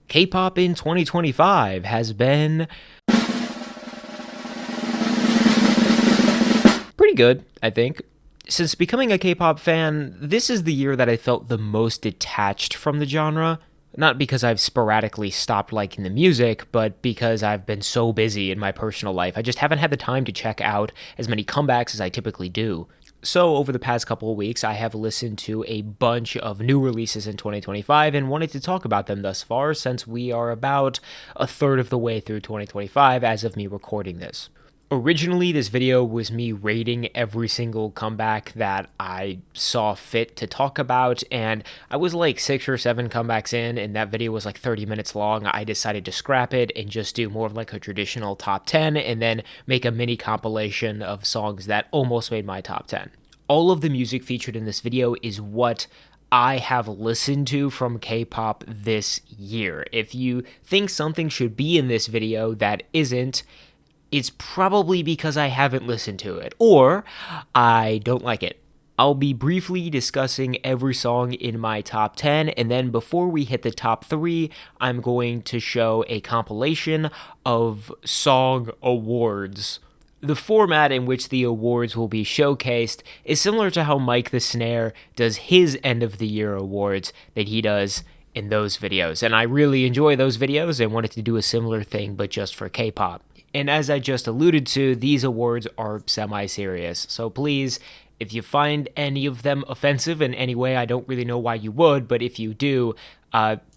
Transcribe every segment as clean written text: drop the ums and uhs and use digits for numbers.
K-pop in 2025 has been pretty good, I think. Since becoming a K-pop fan, this is the year that I felt the most detached from the genre. Not because I've sporadically stopped liking the music, but because I've been so busy in my personal life. I just haven't had the time to check out as many comebacks as I typically do. So, over the past couple of weeks, I have listened to a bunch of new releases in 2025 and wanted to talk about them thus far, since we are about a third of the way through 2025 as of me recording this. Originally, this video was me rating every single comeback that I saw fit to talk about, and I was like 6 or 7 comebacks in, and that video was like 30 minutes long. I decided to scrap it and just do more of like a traditional top 10, and then make a mini compilation of songs that almost made my top 10. All of the music featured in this video is what I have listened to from K-pop this year. If you think something should be in this video that isn't, it's probably because I haven't listened to it, or I don't like it. I'll be briefly discussing every song in my top 10, and then before we hit the top 3, I'm going to show a compilation of song awards. The format in which the awards will be showcased is similar to how Mike the Snare does his end of the year awards that he does in those videos, and I really enjoy those videos and wanted to do a similar thing but just for K-pop. And as I just alluded to, these awards are semi-serious, so please, if you find any of them offensive in any way, I don't really know why you would, but if you do,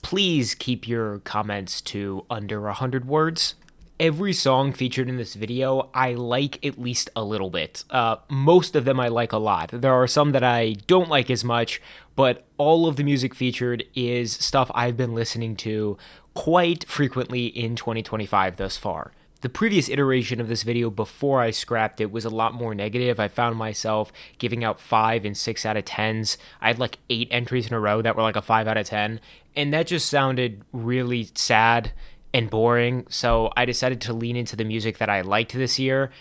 please keep your comments to under 100 words. Every song featured in this video, I like at least a little bit. Most of them I like a lot. There are some that I don't like as much, but all of the music featured is stuff I've been listening to quite frequently in 2025 thus far. The previous iteration of this video before I scrapped it was a lot more negative. I found myself giving out 5 and 6 out of 10s. I had like 8 entries in a row that were like a 5 out of 10, and that just sounded really sad and boring, so I decided to lean into the music that I liked this year,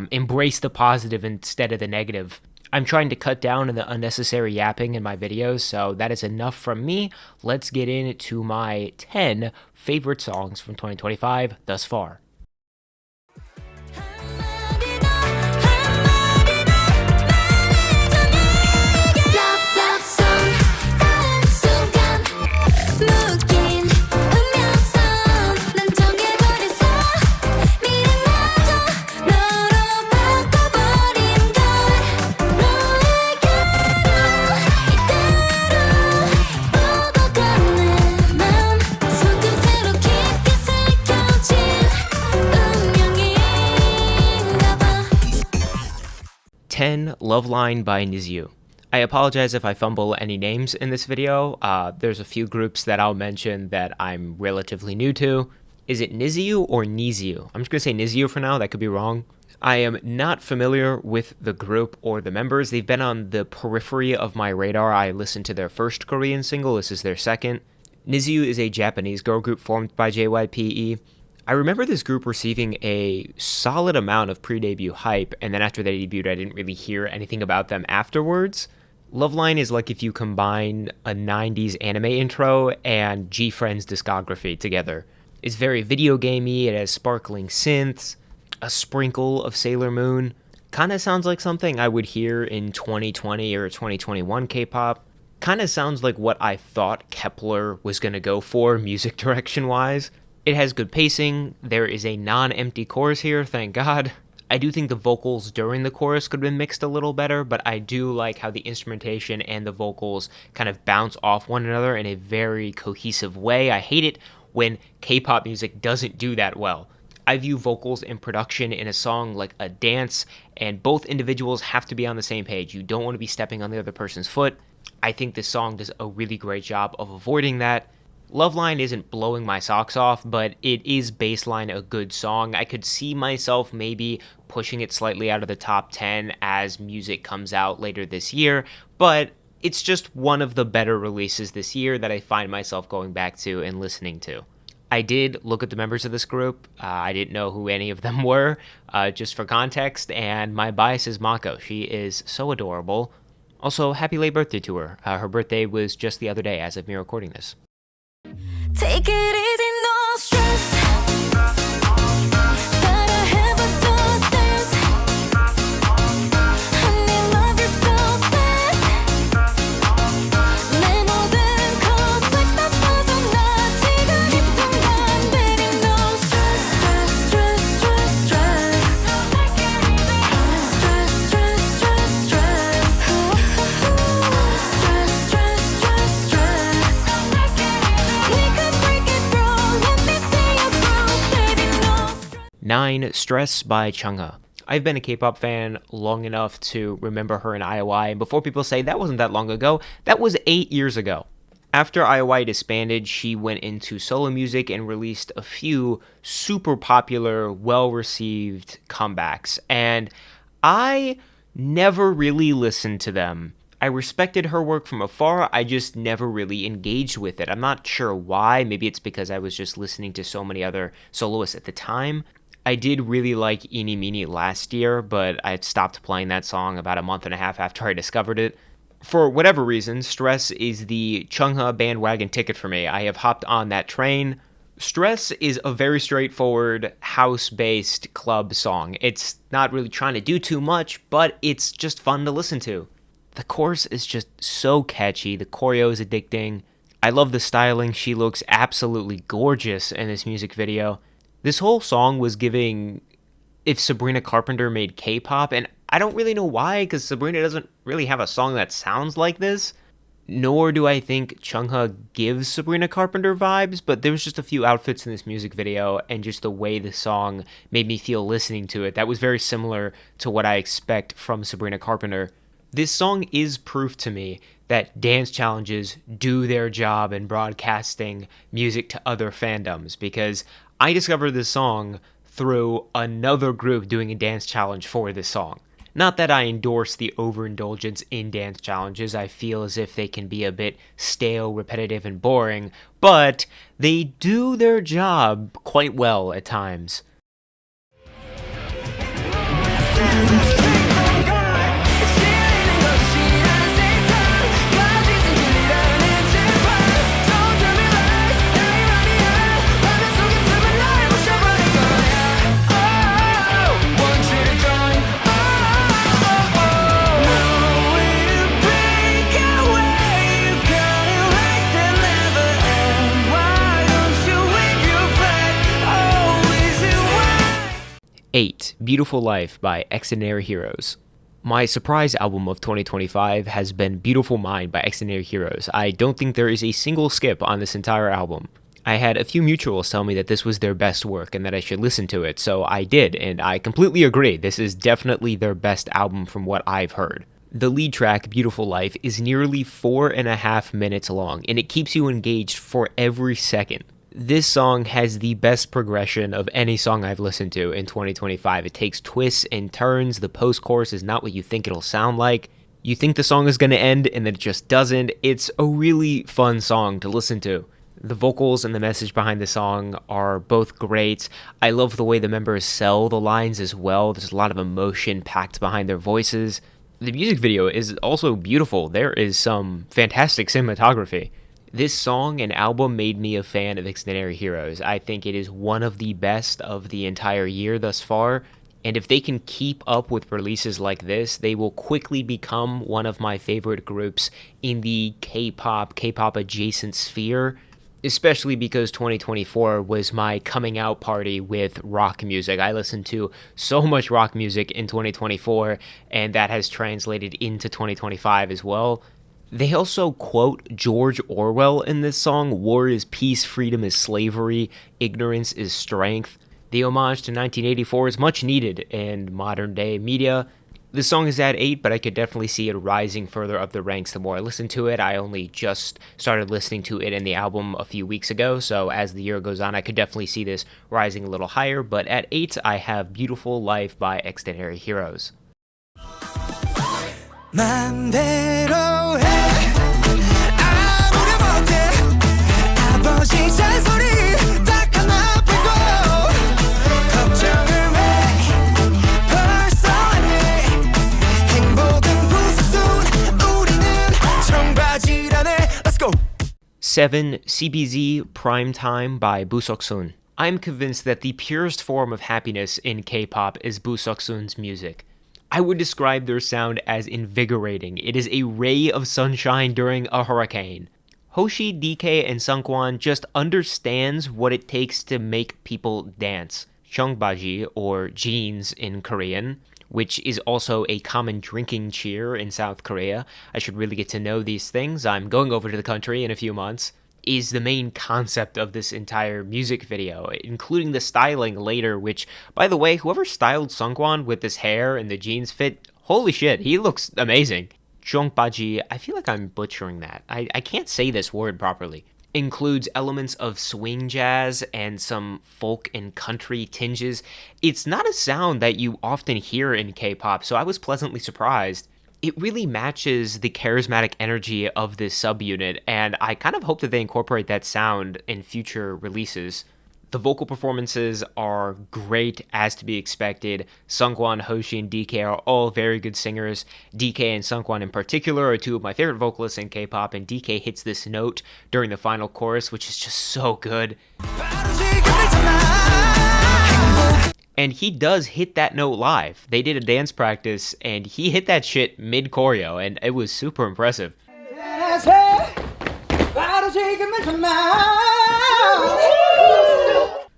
embrace the positive instead of the negative. I'm trying to cut down on the unnecessary yapping in my videos, so that is enough from me. Let's get into my 10 favorite songs from 2025 thus far. Love Line by Niziu. I apologize if I fumble any names in this video. There's a few groups that I'll mention that I'm relatively new to. Is it Niziu or Niziu? I'm just going to say Niziu for now, that could be wrong. I am not familiar with the group or the members. They've been on the periphery of my radar. I listened to their first Korean single, this is their second. Niziu is a Japanese girl group formed by JYPE. I remember this group receiving a solid amount of pre-debut hype, and then after they debuted, I didn't really hear anything about them afterwards. Love Line is like if you combine a 90s anime intro and G-Friend's discography together. It's very video gamey, it has sparkling synths, a sprinkle of Sailor Moon. Kinda sounds like something I would hear in 2020 or 2021 K-pop. Kinda sounds like what I thought Kepler was gonna go for music direction-wise. It has good pacing, there is a non-empty chorus here, thank God. I do think the vocals during the chorus could have been mixed a little better, but I do like how the instrumentation and the vocals kind of bounce off one another in a very cohesive way. I hate it when K-pop music doesn't do that well. I view vocals and production in a song like a dance, and both individuals have to be on the same page. You don't want to be stepping on the other person's foot. I think this song does a really great job of avoiding that. Love Line isn't blowing my socks off, but it is baseline a good song. I could see myself maybe pushing it slightly out of the top 10 as music comes out later this year, but it's just one of the better releases this year that I find myself going back to and listening to. I did look at the members of this group. I didn't know who any of them were, just for context, and my bias is Mako. She is so adorable. Also, happy late birthday to her. Her birthday was just the other day as of me recording this. Take it 9. Stress by Chungha. I've been a K-pop fan long enough to remember her in IOI, and before people say that wasn't that long ago, that was 8 years ago. After IOI disbanded, she went into solo music and released a few super popular, well-received comebacks, and I never really listened to them. I respected her work from afar, I just never really engaged with it. I'm not sure why, maybe it's because I was just listening to so many other soloists at the time. I did really like Eeny Meeny last year, but I had stopped playing that song about a month and a half after I discovered it. For whatever reason, Stress is the Chungha bandwagon ticket for me. I have hopped on that train. Stress is a very straightforward, house-based club song. It's not really trying to do too much, but it's just fun to listen to. The chorus is just so catchy. The choreo is addicting. I love the styling. She looks absolutely gorgeous in this music video. This whole song was giving if Sabrina Carpenter made K-pop, and I don't really know why, because Sabrina doesn't really have a song that sounds like this, nor do I think Chungha gives Sabrina Carpenter vibes, but there was just a few outfits in this music video, and just the way the song made me feel listening to it, that was very similar to what I expect from Sabrina Carpenter. This song is proof to me that dance challenges do their job in broadcasting music to other fandoms, because I discovered this song through another group doing a dance challenge for this song. Not that I endorse the overindulgence in dance challenges, I feel as if they can be a bit stale, repetitive, and boring, but they do their job quite well at times. 8. Beautiful Life by Extraordinary Heroes. My surprise album of 2025 has been Beautiful Mind by Extraordinary Heroes. I don't think there is a single skip on this entire album. I had a few mutuals tell me that this was their best work and that I should listen to it, so I did, and I completely agree. This is definitely their best album from what I've heard. The lead track, Beautiful Life, is nearly 4.5 minutes long, and it keeps you engaged for every second. This song has the best progression of any song I've listened to in 2025. It takes twists and turns. The post-chorus is not what you think it'll sound like. You think the song is going to end, and then it just doesn't. It's a really fun song to listen to. The vocals and the message behind the song are both great. I love the way the members sell the lines as well. There's a lot of emotion packed behind their voices. The music video is also beautiful. There is some fantastic cinematography. This song and album made me a fan of Extraordinary Heroes. I think it is one of the best of the entire year thus far, and if they can keep up with releases like this, they will quickly become one of my favorite groups in the K-pop adjacent sphere, especially because 2024 was my coming out party with rock music. I listened to so much rock music in 2024, and that has translated into 2025 as well. They also quote George Orwell in this song. War is peace, freedom is slavery, ignorance is strength. The homage to 1984 is much needed in modern day media. This song is at 8, but I could definitely see it rising further up the ranks the more I listen to it. I only just started listening to it in the album a few weeks ago, so as the year goes on, I could definitely see this rising a little higher. But at 8, I have Beautiful Life by Extraordinary Heroes. 맘대로 해 아무렴 어때 아버지 잔소리 딱 하나 빼고 걱정을 왜 벌써 왔네 행복은 부수순 우리는 청바지라네 Let's go 7. CBZ Prime Time by Busoksun. I'm convinced that the purest form of happiness in K-pop is Busoksun's music. I would describe their sound as invigorating. It is a ray of sunshine during a hurricane. Hoshi, DK, and Sungkwan just understands what it takes to make people dance. Cheongbaji, or jeans in Korean, which is also a common drinking cheer in South Korea. I should really get to know these things. I'm going over to the country in a few months. is the main concept of this entire music video, including the styling later, which, by the way, whoever styled Sungkwan with this hair and the jeans fit, holy shit, he looks amazing. Jongbaji, I feel like I'm butchering that. I can't say this word properly. Includes elements of swing jazz and some folk and country tinges. It's not a sound that you often hear in K-pop, so I was pleasantly surprised. It really matches the charismatic energy of this subunit, and I kind of hope that they incorporate that sound in future releases. The vocal performances are great, as to be expected. Sungkwan, Hoshi, and DK are all very good singers. DK and Sungkwan in particular are two of my favorite vocalists in K-pop, and DK hits this note during the final chorus, which is just so good. And he does hit that note live. They did a dance practice, and he hit that shit mid-choreo, and it was super impressive.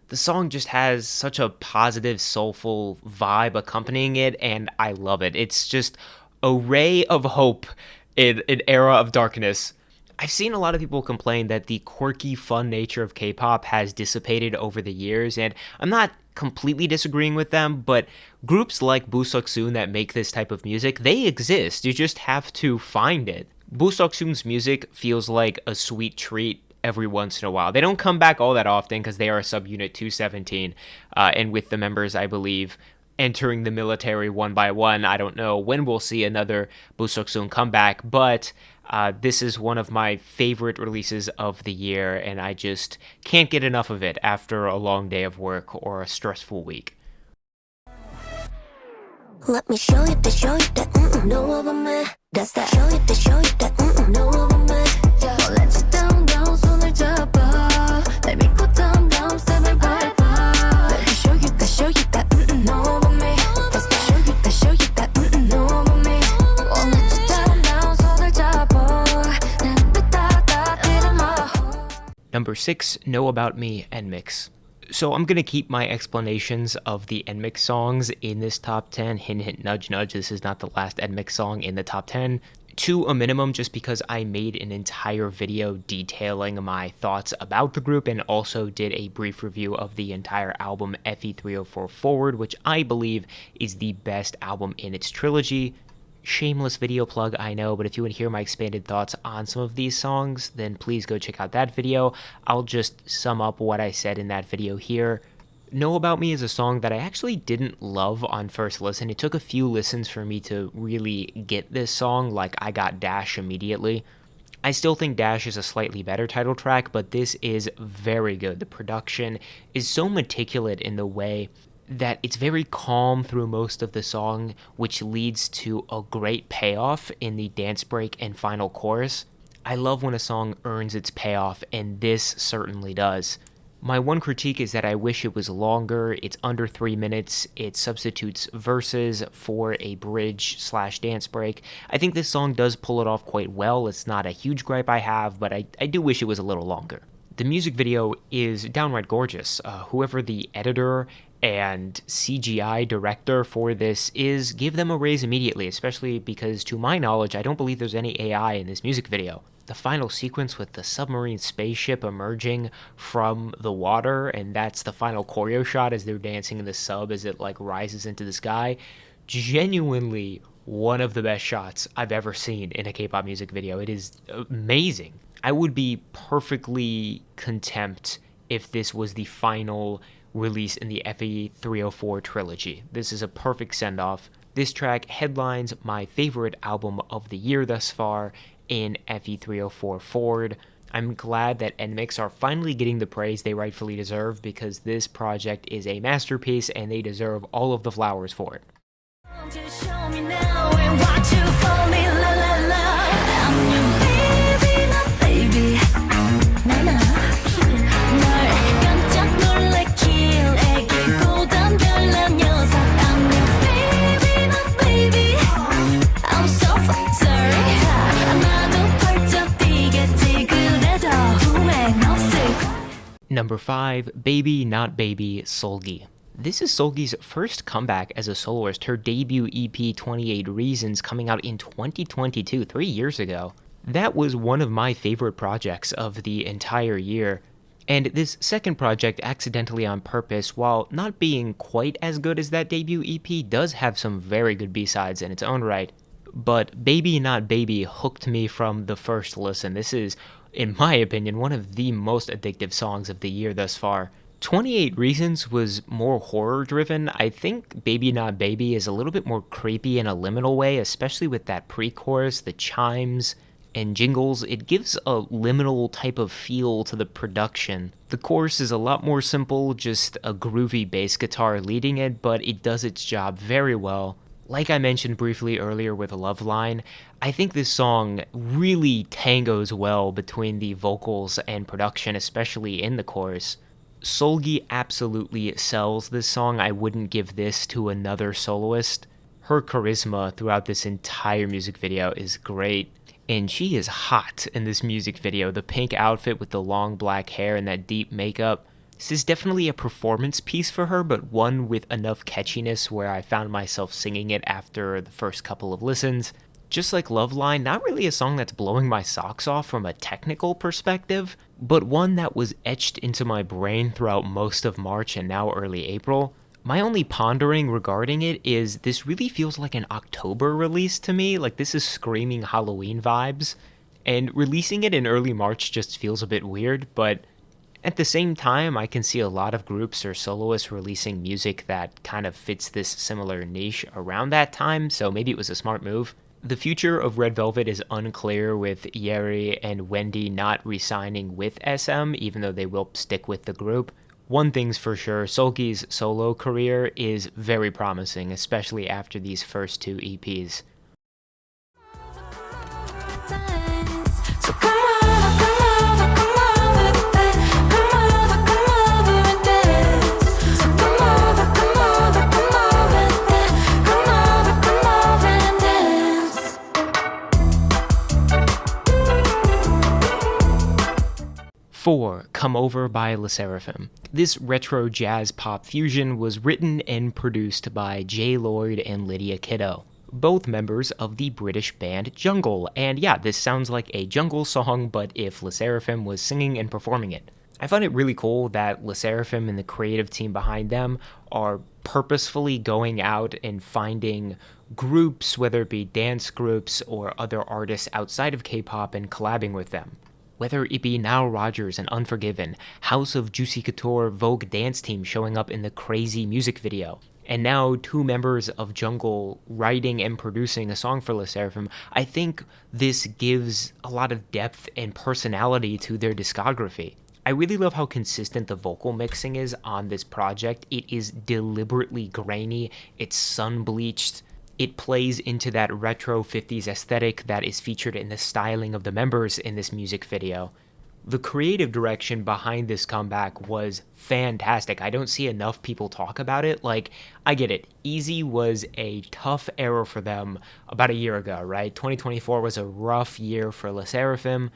The song just has such a positive, soulful vibe accompanying it, and I love it. It's just a ray of hope in an era of darkness. I've seen a lot of people complain that the quirky, fun nature of K-pop has dissipated over the years, and I'm not completely disagreeing with them, but groups like Busoksoon that make this type of music, they exist. You just have to find it. Busoksoon's music feels like a sweet treat every once in a while. They don't come back all that often because they are a subunit 217, and with the members, I believe, entering the military one by one, I don't know when we'll see another Busoksoon comeback, but this is one of my favorite releases of the year, and I just can't get enough of it after a long day of work or a stressful week. Let me show you that no of me. That's that show you that no of me. Let's down 손을 잡아. Let me go down step by step. Let me show you that no of me. That's that show you that no of me. Let's down 손을 잡아. 난 삐딱딱 때려 my Number 6, Know About Me and Mix. So I'm going to keep my explanations of the NMIX songs in this top 10. Hint, hint, nudge, nudge. This is not the last NMIX song in the top 10. To a minimum, just because I made an entire video detailing my thoughts about the group and also did a brief review of the entire album FE304 Forward, which I believe is the best album in its trilogy. Shameless video plug, I know, but if you want to hear my expanded thoughts on some of these songs, then please go check out that video. I'll just sum up what I said in that video here. Know About Me is a song that I actually didn't love on first listen. It took a few listens for me to really get this song, like I got Dash immediately. I still think Dash is a slightly better title track, but this is very good. The production is so meticulous in the way that it's very calm through most of the song, which leads to a great payoff in the dance break and final chorus. I love when a song earns its payoff, and this certainly does. My one critique is that I wish it was longer. It's under 3 minutes. It substitutes verses for a bridge/dance break. I think this song does pull it off quite well. It's not a huge gripe I have, but I do wish it was a little longer. The music video is downright gorgeous. Whoever the editor and CGI director for this is, give them a raise immediately, especially because, to my knowledge, I don't believe there's any AI in this music video. The final sequence with the submarine spaceship emerging from the water, and that's the final choreo shot as they're dancing in the sub as it like rises into the sky, genuinely one of the best shots I've ever seen in a K-pop music video. It is amazing. I would be perfectly content if this was the final release in the FE304 trilogy. This is a perfect send-off. This track headlines my favorite album of the year thus far in FE304 Forward. I'm glad that NMIX are finally getting the praise they rightfully deserve, because this project is a masterpiece and they deserve all of the flowers for it. Number 5, Baby Not Baby, Seulgi. This is Seulgi's first comeback as a soloist, her debut EP 28 Reasons coming out in 2022, 3 years ago. That was one of my favorite projects of the entire year. And this second project, Accidentally on Purpose, while not being quite as good as that debut EP, does have some very good B-sides in its own right. But Baby Not Baby hooked me from the first listen. This is, in my opinion, one of the most addictive songs of the year thus far. 28 Reasons was more horror driven. I think Baby Not Baby is a little bit more creepy in a liminal way, especially with that pre chorus, the chimes, and jingles. It gives a liminal type of feel to the production. The chorus is a lot more simple, just a groovy bass guitar leading it, but it does its job very well. Like I mentioned briefly earlier with Love Line, I think this song really tangos well between the vocals and production, especially in the chorus. Solgi absolutely sells this song. I wouldn't give this to another soloist. Her charisma throughout this entire music video is great. And she is hot in this music video. The pink outfit with the long black hair and that deep makeup. This is definitely a performance piece for her, but one with enough catchiness where I found myself singing it after the first couple of listens. Just like Love Line, not really a song that's blowing my socks off from a technical perspective, but one that was etched into my brain throughout most of March and now early April. My only pondering regarding it is this really feels like an October release to me, like this is screaming Halloween vibes, and releasing it in early March just feels a bit weird, but at the same time, I can see a lot of groups or soloists releasing music that kind of fits this similar niche around that time, so maybe it was a smart move. The future of Red Velvet is unclear, with Yeri and Wendy not re-signing with SM, even though they will stick with the group. One thing's for sure, Seulgi's solo career is very promising, especially after these first two EPs. So come over, come over, come over, come over and dance. So come over, come over, come over, come over, come over and dance. 4. Come Over by LE SSERAFIM. This retro jazz pop fusion was written and produced by Jay Lloyd and Lydia Kiddo, both members of the British band Jungle. And yeah, this sounds like a Jungle song, but if LE SSERAFIM was singing and performing it. I find it really cool that LE SSERAFIM and the creative team behind them are purposefully going out and finding groups, whether it be dance groups or other artists outside of K-pop, and collabing with them. Whether it be Nile Rodgers and Unforgiven, House of Juicy Couture Vogue dance team showing up in the Crazy music video, and now two members of Jungle writing and producing a song for LE SSERAFIM, I think this gives a lot of depth and personality to their discography. I really love how consistent the vocal mixing is on this project. It is deliberately grainy, it's sun-bleached, it plays into that retro 50s aesthetic that is featured in the styling of the members in this music video. The creative direction behind this comeback was fantastic. I don't see enough people talk about it. Like, I get it. Easy was a tough era for them about a year ago, right? 2024 was a rough year for LE SSERAFIM,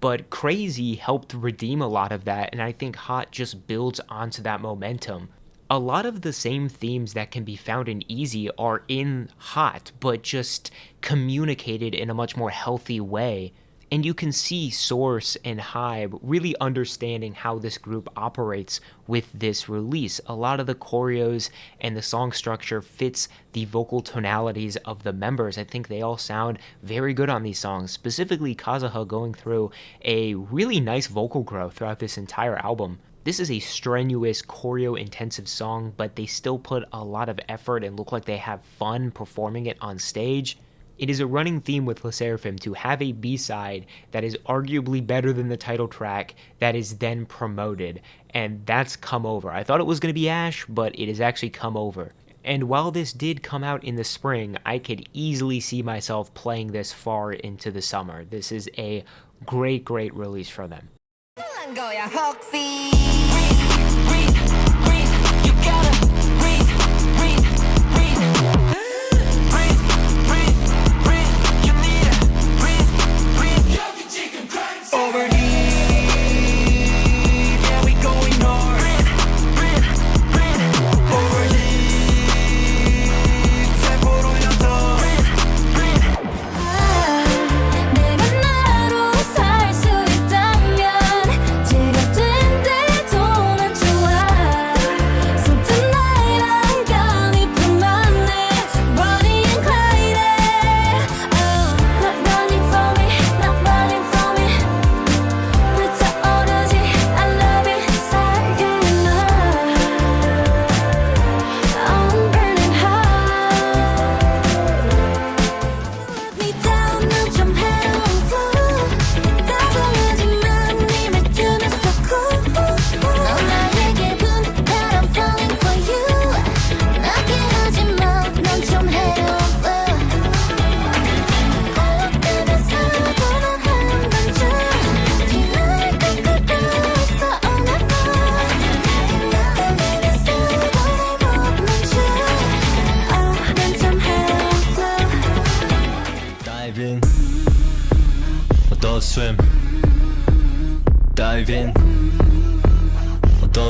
but Crazy helped redeem a lot of that, and I think Hot just builds onto that momentum. A lot of the same themes that can be found in Easy are in Hot, but just communicated in a much more healthy way. And you can see Source and Hybe really understanding how this group operates with this release. A lot of the choreos and the song structure fits the vocal tonalities of the members. I think they all sound very good on these songs, specifically Kazuha going through a really nice vocal growth throughout this entire album. This is a strenuous, choreo-intensive song, but they still put a lot of effort and look like they have fun performing it on stage. It is a running theme with LE SSERAFIM to have a B-side that is arguably better than the title track that is then promoted, and that's Come Over. I thought it was going to be Ash, but it has actually Come Over. And while this did come out in the spring, I could easily see myself playing this far into the summer. This is a great, great release for them.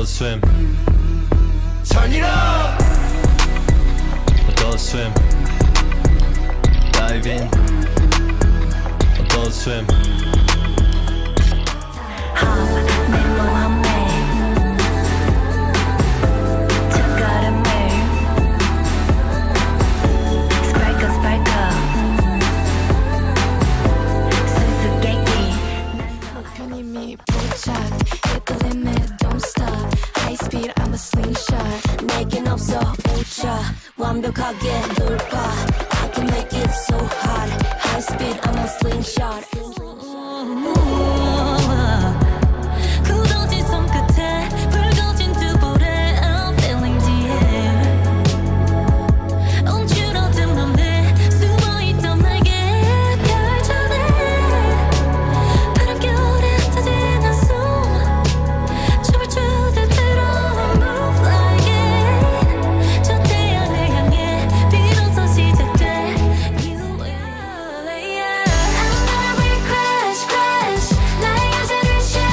Adult Swim. Turn it up. Adult Swim. Dive in. Adult Swim. Hit the limit, don't stop. High speed, I'm a slingshot. 내겐 없어 오차. 완벽하게 돌파. I can make it so hot. High speed, I'm a slingshot. 굳어진 손끝에 붉어진 두 볼에 I'm feeling the air. 움츠러든 맘에 숨어있던 날개 펼쳐내. 바람결에 터지는 숨 춤을 추듯 들어온 move like it. 저 태양을 향해 비로소 시작돼. You will, yeah. I'm gonna be crash, crash. 나의 여자를 shoot.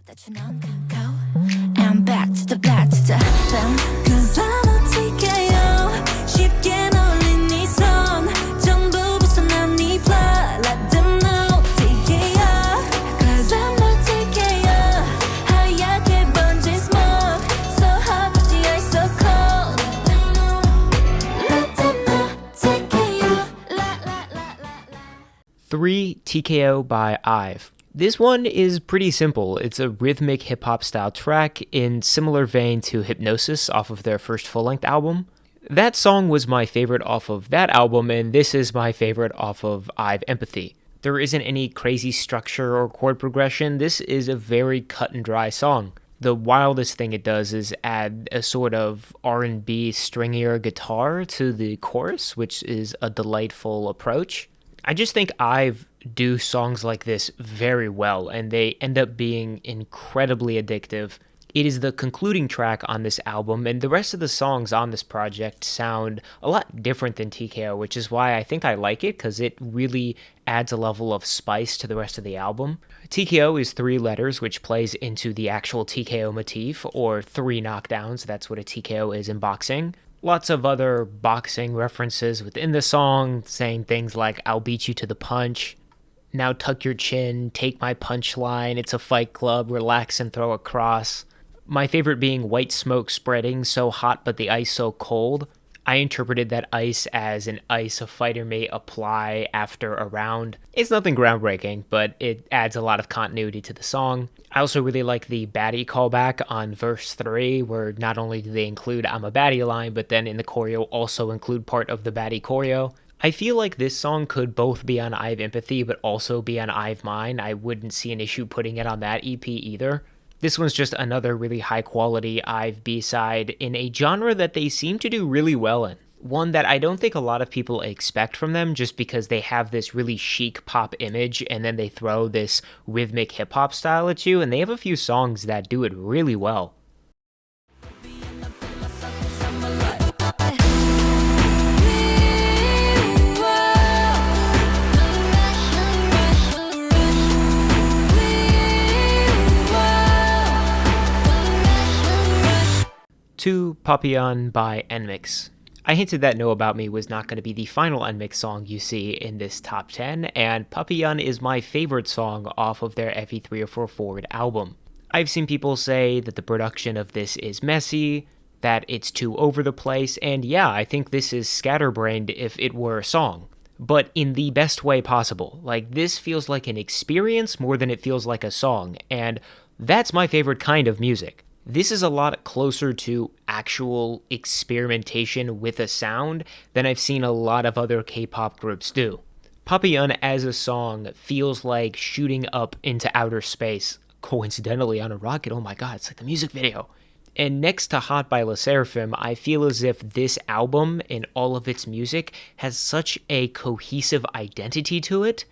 that you know can go. And back to the bam. Cause I'm a TKO. 쉽게 놀린 네 손. 전부 벗어난 네 plot. Let them know TKO. Cause I'm a TKO. 하얗게 번진 smoke. So hot but the ice so cold. Let them know TKO. La la la la la. 3. TKO by IVE. This one is pretty simple. It's a rhythmic hip-hop style track in similar vein to Hypnosis off of their first full-length album. That song was my favorite off of that album, and this is my favorite off of IVE Empathy. There isn't any crazy structure or chord progression. This is a very cut and dry song. The wildest thing it does is add a sort of R&B stringier guitar to the chorus, which is a delightful approach. I just think IVE do songs like this very well, and they end up being incredibly addictive. It is the concluding track on this album, and the rest of the songs on this project sound a lot different than TKO, which is why I think I like it, because it really adds a level of spice to the rest of the album. TKO is 3 letters, which plays into the actual TKO motif, or 3 knockdowns. That's what a TKO is in boxing. Lots of other boxing references within the song, saying things like, I'll beat you to the punch, now tuck your chin, take my punchline, it's a fight club, relax and throw a cross. My favorite being white smoke spreading, so hot but the ice so cold. I interpreted that ice as an ice a fighter may apply after a round. It's nothing groundbreaking, but it adds a lot of continuity to the song. I also really like the baddie callback on verse 3, where not only do they include I'm a baddie line, but then in the choreo also include part of the baddie choreo. I feel like this song could both be on IVE Empathy, but also be on IVE Mine. I wouldn't see an issue putting it on that EP either. This one's just another really high-quality IVE B-side in a genre that they seem to do really well in. One that I don't think a lot of people expect from them, just because they have this really chic pop image and then they throw this rhythmic hip-hop style at you, and they have a few songs that do it really well. To Papillon by NMIX. I hinted that Know About Me was not going to be the final NMIX song you see in this top 10, and Papillon is my favorite song off of their FE304 Forward album. I've seen people say that the production of this is messy, that it's too over the place, and yeah, I think this is scatterbrained if it were a song, but in the best way possible. Like, this feels like an experience more than it feels like a song, and that's my favorite kind of music. This is a lot closer to actual experimentation with a sound than I've seen a lot of other K-pop groups do. Papillon as a song feels like shooting up into outer space, coincidentally on a rocket. Oh my god, it's like the music video. And next to Hot by Le Sserafim, I feel as if this album and all of its music has such a cohesive identity to it.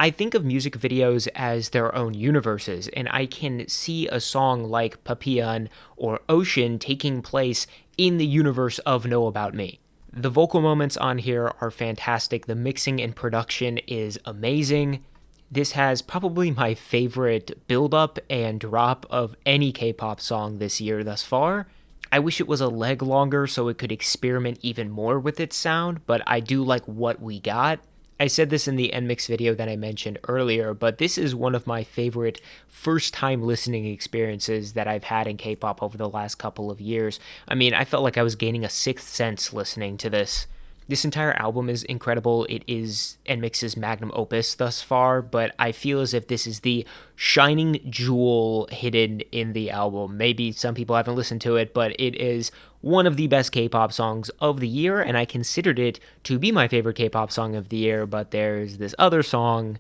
I think of music videos as their own universes, and I can see a song like Papillon or Ocean taking place in the universe of Know About Me. The vocal moments on here are fantastic. The mixing and production is amazing. This has probably my favorite build-up and drop of any K-pop song this year thus far. I wish it was a leg longer so it could experiment even more with its sound, but I do like what we got. I said this in the NMIX video that I mentioned earlier, but this is one of my favorite first-time listening experiences that I've had in K-pop over the last couple of years. I mean, I felt like I was gaining a sixth sense listening to this. This entire album is incredible. It is NMIX's magnum opus thus far, but I feel as if this is the shining jewel hidden in the album. Maybe some people haven't listened to it, but it is one of the best K-pop songs of the year, and I considered it to be my favorite K-pop song of the year, but there's this other song.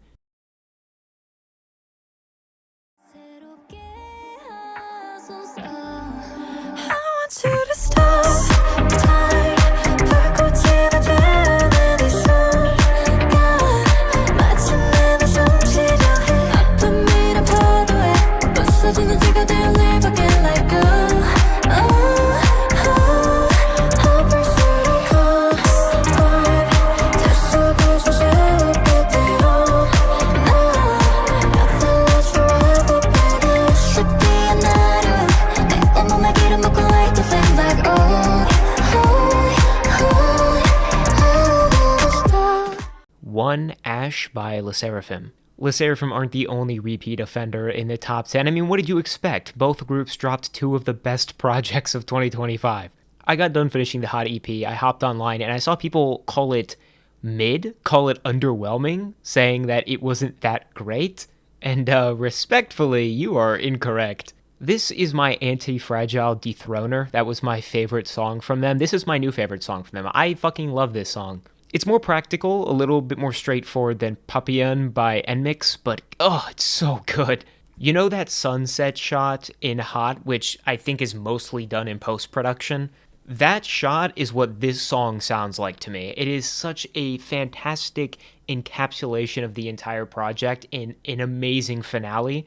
Ash by LE SSERAFIM. LE SSERAFIM aren't the only repeat offender in the top 10. I mean, what did you expect? Both groups dropped two of the best projects of 2025. I got done finishing the Hot EP, I hopped online, and I saw people call it mid, call it underwhelming, saying that it wasn't that great. And respectfully, you are incorrect. This is my Anti-Fragile Dethroner. That was my favorite song from them. This is my new favorite song from them. I fucking love this song. It's more practical, a little bit more straightforward than Papillon by NMIX, but oh, it's so good. You know that sunset shot in Hot, which I think is mostly done in post-production? That shot is what this song sounds like to me. It is such a fantastic encapsulation of the entire project in an amazing finale.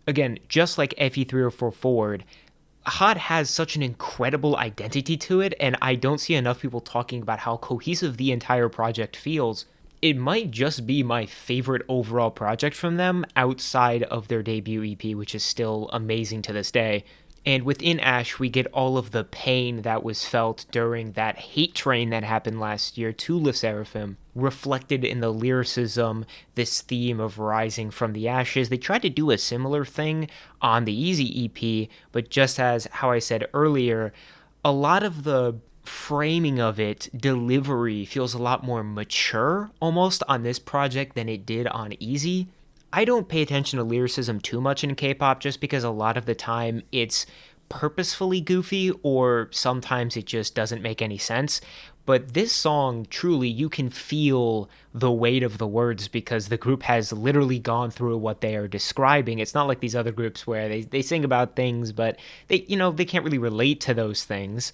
Again, just like FE304 Forward, Hot has such an incredible identity to it, and I don't see enough people talking about how cohesive the entire project feels. It might just be my favorite overall project from them outside of their debut EP, which is still amazing to this day. And within Ash, we get all of the pain that was felt during that hate train that happened last year to LE SSERAFIM, reflected in the lyricism, this theme of rising from the ashes. They tried to do a similar thing on the Easy EP, but just as how I said earlier, a lot of the framing of it, delivery, feels a lot more mature almost on this project than it did on Easy. I don't pay attention to lyricism too much in K-pop just because a lot of the time it's purposefully goofy or sometimes it just doesn't make any sense. But this song, truly, you can feel the weight of the words because the group has literally gone through what they are describing. It's not like these other groups where they sing about things, but they can't really relate to those things.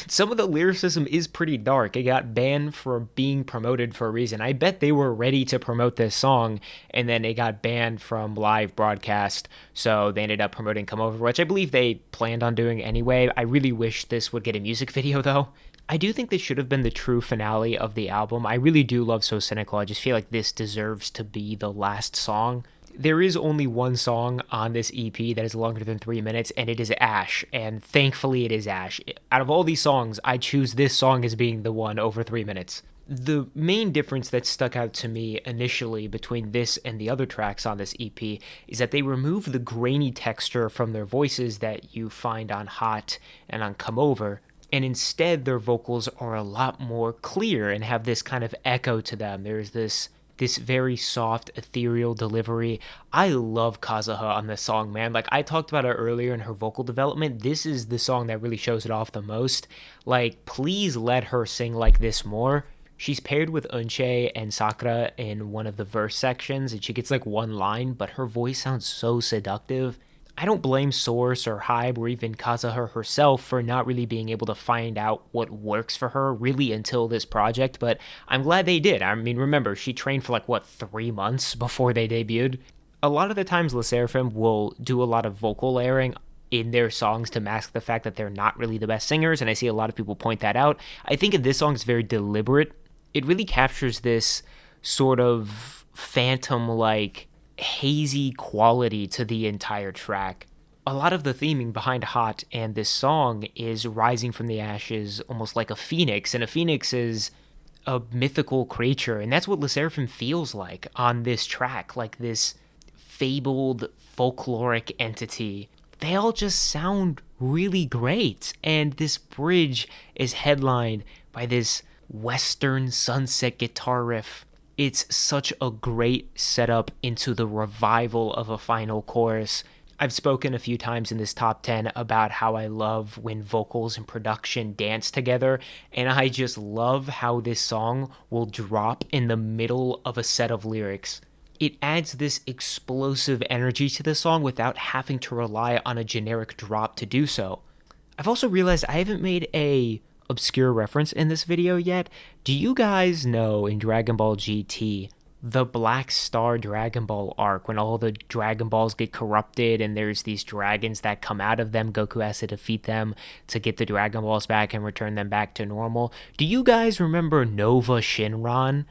Some of the lyricism is pretty dark. It got banned for being promoted for a reason. I bet they were ready to promote this song, and then it got banned from live broadcast, so they ended up promoting Come Over, which I believe they planned on doing anyway. I really wish this would get a music video, though. I do think this should have been the true finale of the album. I really do love So Cynical. I just feel like this deserves to be the last song. There is only one song on this EP that is longer than 3 minutes, and it is Ash, and thankfully it is Ash. Out of all these songs, I choose this song as being the one over 3 minutes. The main difference that stuck out to me initially between this and the other tracks on this EP is that they remove the grainy texture from their voices that you find on Hot and on Come Over, and instead their vocals are a lot more clear and have this kind of echo to them. There's this very soft, ethereal delivery. I love Kazuha on this song, man. Like, I talked about her earlier in her vocal development. This is the song that really shows it off the most. Like, please let her sing like this more. She's paired with Eunchae and Sakura in one of the verse sections, and she gets like one line, but her voice sounds so seductive. I don't blame Source or Hybe or even Kazuha herself for not really being able to find out what works for her really until this project, but I'm glad they did. I mean, remember, she trained for 3 months before they debuted? A lot of the times LE SSERAFIM will do a lot of vocal layering in their songs to mask the fact that they're not really the best singers, and I see a lot of people point that out. I think this song is very deliberate. It really captures this sort of phantom-like hazy quality to the entire track. A lot of the theming behind Hot and this song is rising from the ashes almost like a phoenix, and a phoenix is a mythical creature, and that's what LE SSERAFIM feels like on this track, like this fabled folkloric entity. They all just sound really great, and this bridge is headlined by this western sunset guitar riff. It's such a great setup into the revival of a final chorus. I've spoken a few times in this top 10 about how I love when vocals and production dance together, and I just love how this song will drop in the middle of a set of lyrics. It adds this explosive energy to the song without having to rely on a generic drop to do so. I've also realized I haven't made a obscure reference in this video yet. Do you guys know in Dragon Ball GT, the Black Star Dragon Ball arc, when all the Dragon Balls get corrupted and there's these dragons that come out of them, Goku has to defeat them to get the Dragon Balls back and return them back to normal? Do you guys remember Nova Shinran?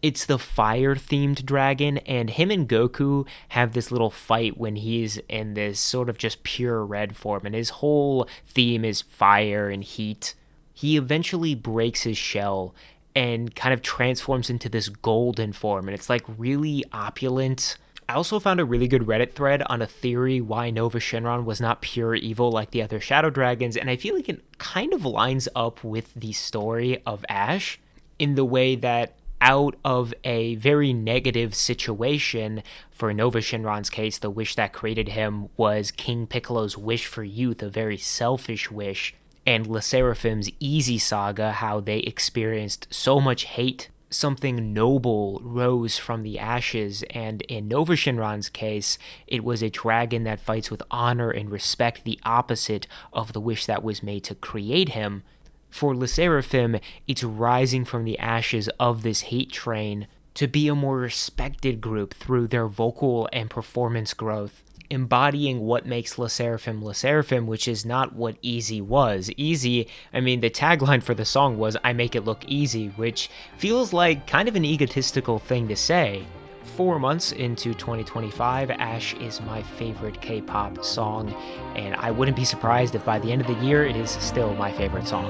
It's the fire-themed dragon, and him and Goku have this little fight when he's in this sort of just pure red form, and his whole theme is fire and heat. He eventually breaks his shell, and kind of transforms into this golden form, and it's like really opulent. I also found a really good Reddit thread on a theory why Nova Shinran was not pure evil like the other Shadow Dragons, and I feel like it kind of lines up with the story of Ash in the way that out of a very negative situation, for Nova Shinran's case, the wish that created him was King Piccolo's wish for youth, a very selfish wish, and Le Seraphim's Easy Saga, how they experienced so much hate. Something noble rose from the ashes, and in Nova Shinran's case, it was a dragon that fights with honor and respect, the opposite of the wish that was made to create him. For Le Seraphim, it's rising from the ashes of this hate train to be a more respected group through their vocal and performance growth, embodying what makes Le Seraphim, which is not what Easy was. Easy, I mean, the tagline for the song was, "I make it look easy," which feels like kind of an egotistical thing to say. 4 months into 2025, Ash is my favorite K-pop song, and I wouldn't be surprised if by the end of the year it is still my favorite song.